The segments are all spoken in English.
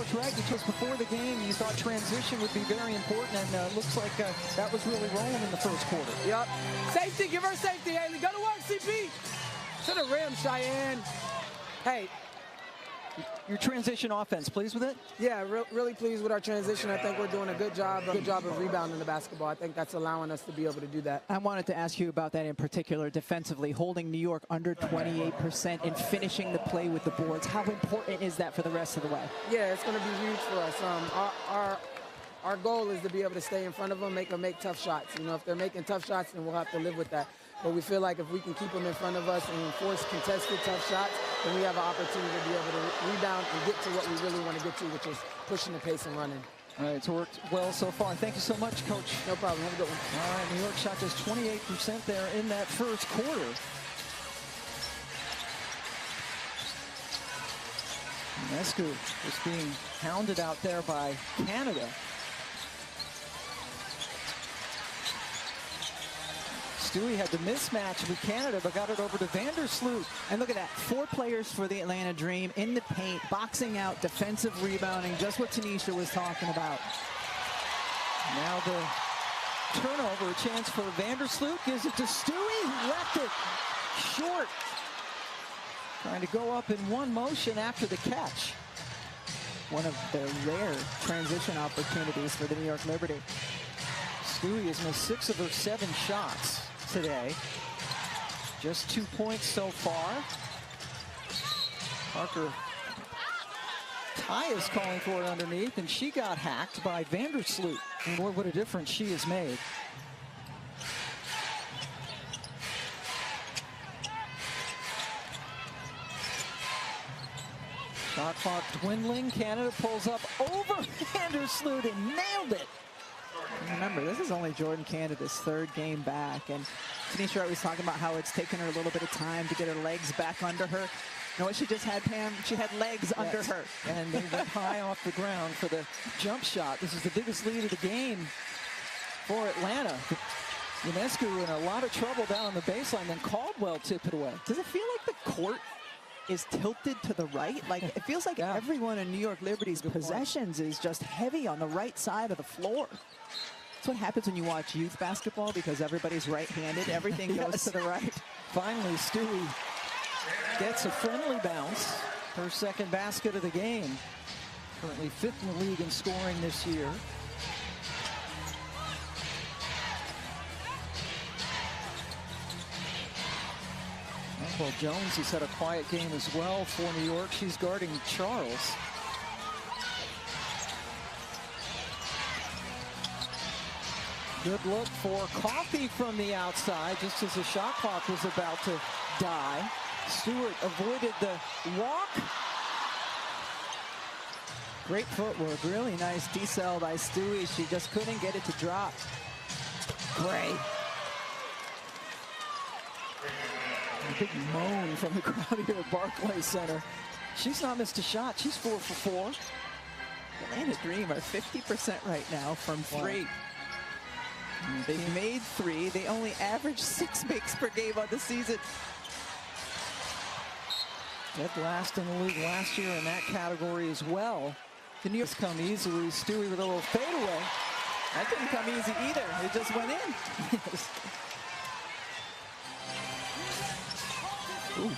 Coach Wright, you told us before the game you thought transition would be very important, and looks like that was really rolling in the first quarter. Yep. Safety, give her safety, Haley. Go to work, CP. To the rim, Cheyenne. Hey. Your transition offense, pleased with it? Yeah, really pleased with our transition. I think we're doing a good job of rebounding the basketball. I think that's allowing us to be able to do that. I wanted to ask you about that in particular defensively, holding New York under 28% and finishing the play with the boards. How important is that for the rest of the way? Yeah, it's going to be huge for us. Our goal is to be able to stay in front of them, make tough shots. You know, if they're making tough shots, then we'll have to live with that. But we feel like if we can keep them in front of us and force contested tough shots, then we have an opportunity to be able to rebound and get to what we really want to get to, which is pushing the pace and running. All right, it's worked well so far. Thank you so much, Coach. No problem. Have a good one. All right, New York shot just 28% there in that first quarter. Ionescu is being hounded out there by Canada. Stewie had the mismatch with Canada, but got it over to Vandersloot. And look at that, 4 players for the Atlanta Dream in the paint, boxing out, defensive rebounding, just what Tanisha was talking about. Now the turnover, a chance for Vandersloot, gives it to Stewie, who left it short. Trying to go up in one motion after the catch. One of the rare transition opportunities for the New York Liberty. Stewie has missed 6 of her 7 shots today. Just 2 points so far. Parker Ty is calling for it underneath, and she got hacked by Vandersloot. And boy, what a difference she has made. Shot clock dwindling. Canada pulls up over Vandersloot and nailed it. Remember, this is only Jordan Canada's 3rd game back, and Tanisha Wright was talking about how it's taken her a little bit of time to get her legs back under her. You know what she just had, Pam? She had legs under her. And they went high off the ground for the jump shot. This is the biggest lead of the game for Atlanta. Ionescu in a lot of trouble down on the baseline, then Caldwell tipped it away. Does it feel like the court is tilted to the right? Like, it feels like everyone in New York Liberty's possessions is just heavy on the right side of the floor. That's what happens when you watch youth basketball, because everybody's right-handed. Everything goes to the right. Finally, Stewie gets a friendly bounce. Her 2nd basket of the game. Currently 5th in the league in scoring this year. Well, Jones has had a quiet game as well for New York. She's guarding Charles. Good look for Coffey from the outside, just as the shot clock was about to die. Stewart avoided the walk. Great footwork, really nice decel by Stewie. She just couldn't get it to drop. Great. A big moan from the crowd here at Barclays Center. She's not missed a shot. She's 4 for 4. Atlanta Dream are 50% right now from 3. Wow. They've made 3. They only average 6 makes per game on the season. Dead last in the league last year in that category as well. The New York's come easily. Stewie with a little fadeaway. That didn't come easy either. It just went in. Ooh,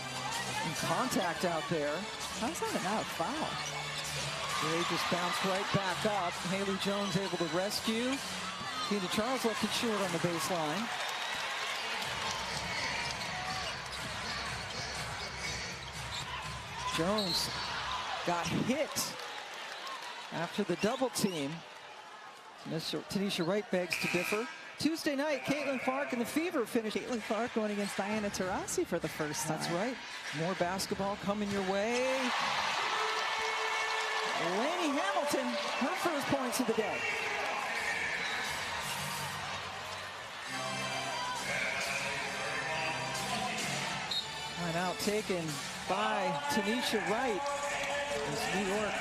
contact out there. How's that not a foul? They just bounced right back up. Haley Jones able to rescue. Tina Charles left it short on the baseline. Jones got hit after the double team. Tanisha Wright begs to differ. Tuesday night, Caitlin Clark and the Fever finish. Caitlin Clark going against Diana Taurasi for the first time. That's right. More basketball coming your way. Laney Hamilton, her first points of the day. Timeout taken by Tanisha Wright as New York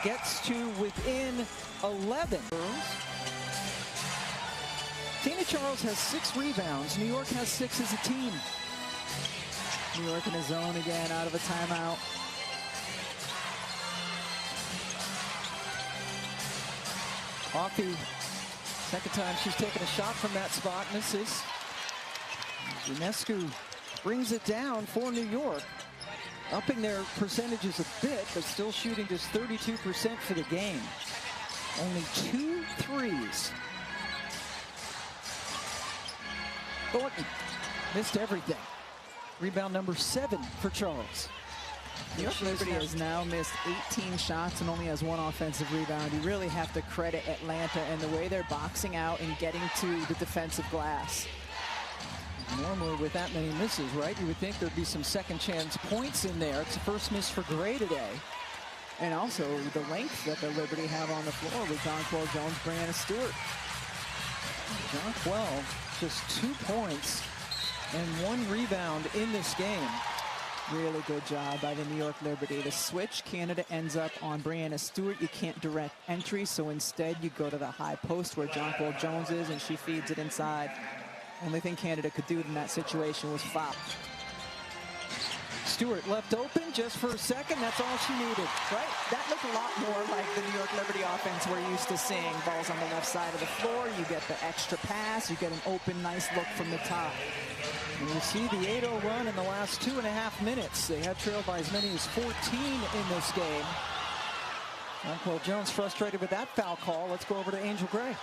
gets to within 11. Tina Charles has 6 rebounds. New York has 6 as a team. New York in a zone again, out of a timeout. Coffey, second time she's taken a shot from that spot, misses. Ionescu brings it down for New York, upping their percentages a bit, but still shooting just 32% for the game. Only 2 threes. Thornton missed everything. Rebound number 7 for Charles. New York Liberty has now missed 18 shots and only has 1 offensive rebound. You really have to credit Atlanta and the way they're boxing out and getting to the defensive glass. Normally with that many misses, right, you would think there'd be some second chance points in there. It's the first miss for Gray today. And also the length that the Liberty have on the floor with Jonquel Jones, Breanna Stewart. Jonquel, just 2 points and 1 rebound in this game. Really good job by the New York Liberty. The switch, Canada ends up on Breanna Stewart. You can't direct entry, so instead you go to the high post where Jonquel Jones is, and she feeds it inside. Only thing Canada could do in that situation was foul. Stewart left open just for a second. That's all she needed. Right? That looked a lot more like the New York Liberty offense we're used to seeing. Balls on the left side of the floor. You get the extra pass. You get an open, nice look from the top. And you see the 8-0 run in the last 2.5 minutes. They had trailed by as many as 14 in this game. Jonquel Jones frustrated with that foul call. Let's go over to Angel Gray.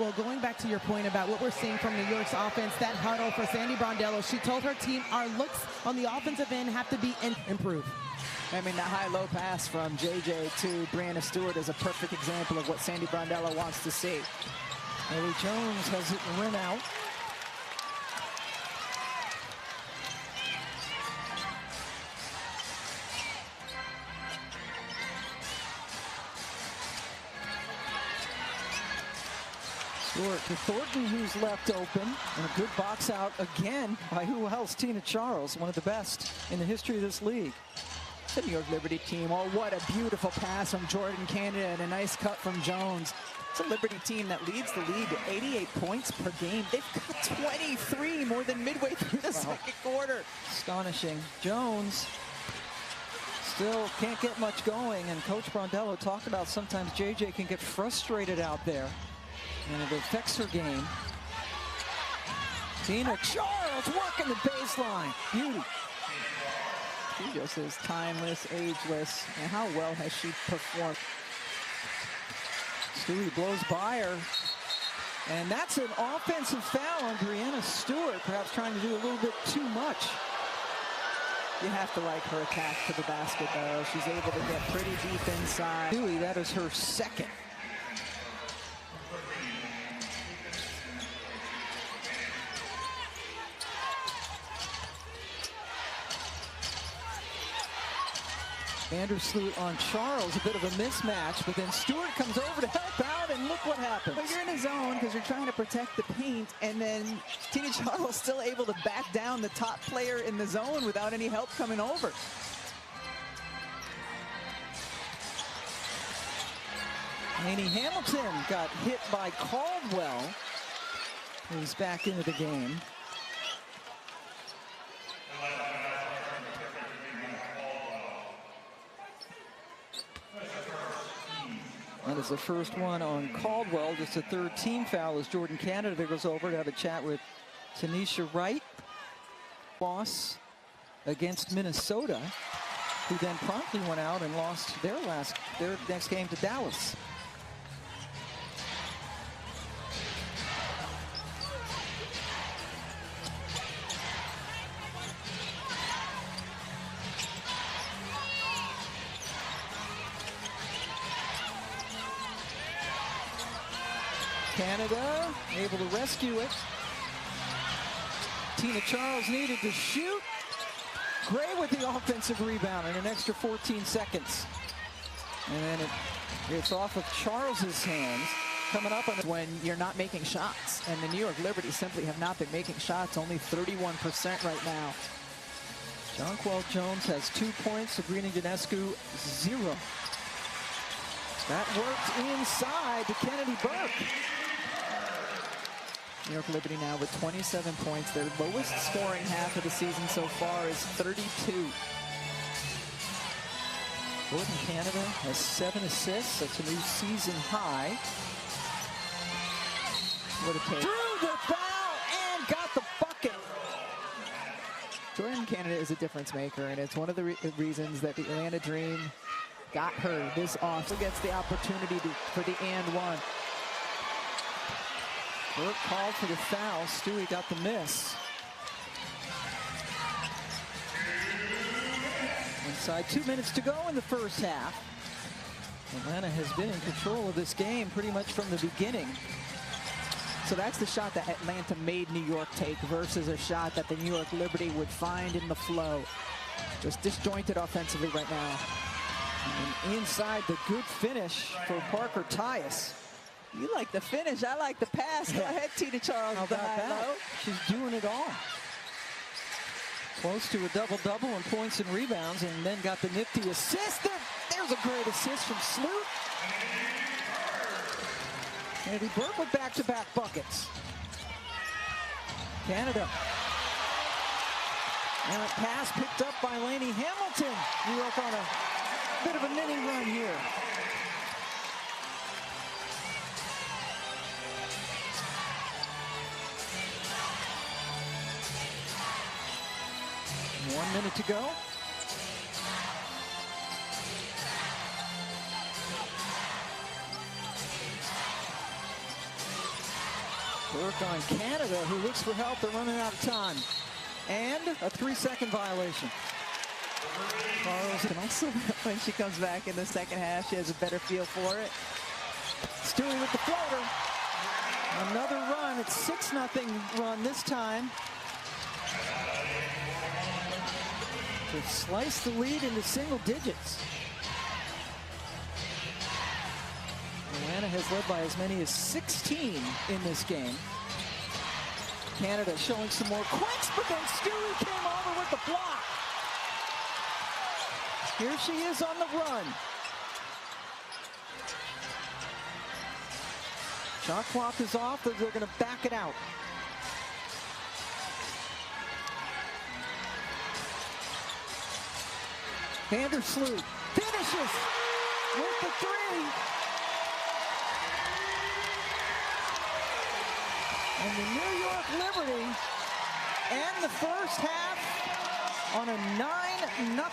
Well, going back to your point about what we're seeing from New York's offense, that huddle for Sandy Brondello, she told her team, our looks on the offensive end have to be improved. I mean, that high-low pass from JJ to Breanna Stewart is a perfect example of what Sandy Brondello wants to see. Ellie Jones has it rim out. Stewart to Thornton, who's left open, and a good box out again by who else? Tina Charles, one of the best in the history of this league. The New York Liberty team, oh, what a beautiful pass from Jordan Canada and a nice cut from Jones. It's a Liberty team that leads the league at 88 points per game. They've got 23 more than midway through the second quarter. Astonishing. Jones still can't get much going, and Coach Brondello talked about sometimes JJ can get frustrated out there, and it affects her game. Tina Charles working the baseline. Beauty. She just is timeless, ageless, and how well has she performed? Stewie blows by her, and that's an offensive foul on Breanna Stewart, perhaps trying to do a little bit too much. You have to like her attack to the basket, though. She's able to get pretty deep inside. Stewie, that is her second. Vandersloot on Charles, a bit of a mismatch, but then Stewart comes over to help out, and look what happens. But you're in a zone because you're trying to protect the paint, and then Tina Charles still able to back down the top player in the zone without any help coming over. Lainey Hamilton got hit by Caldwell, who's back into the game. That is the first one on Caldwell, just a third team foul as Jordan Canada goes over to have a chat with Tanisha Wright. Loss against Minnesota, who then promptly went out and lost their next game to Dallas. Canada able to rescue it. Tina Charles needed to shoot. Gray with the offensive rebound in an extra 14 seconds. And then it's off of Charles's hands. Coming up on when you're not making shots. And the New York Liberty simply have not been making shots, only 31% right now. Jonquel Jones has 2 points. Sabrina Ionescu, 0. That worked inside to Kennedy Burke. New York Liberty now with 27 points. Their lowest scoring half of the season so far is 32. Jordan Canada has 7 assists. That's a new season high. What a take. Drew the foul and got the bucket. Jordan Canada is a difference maker, and it's one of the reasons that the Atlanta Dream got her this off. Gets the opportunity for the and one. Burke called for the foul. Stewie got the miss. Inside 2 minutes to go in the first half. Atlanta has been in control of this game pretty much from the beginning. So that's the shot that Atlanta made New York take versus a shot that the New York Liberty would find in the flow. Just disjointed offensively right now. And inside the good finish for Parker Tyus. You like the finish, I like the pass. Go ahead, Tina Charles. How about that? She's doing it all. Close to a double-double in points and rebounds, and then got the nifty assist. There's a great assist from Sloot. Kennedy Burke with back-to-back buckets. Canada. And a pass picked up by Lainey Hamilton. New York on a bit of a mini run here. One minute to go. Work on Canada, who looks for help. They're running out of time. And a 3-second violation. Carlos, and also when she comes back in the second half, she has a better feel for it. Stewie with the floater. Another run. It's 6-0 run this time. To slice the lead into single digits. Atlanta has led by as many as 16 in this game. Canada showing some more quicks, but then Stewie came over with the block. Here she is on the run. Shot clock is off, but they're going to back it out. Vandersloot finishes with the three. And the New York Liberty end the first half on a 9-0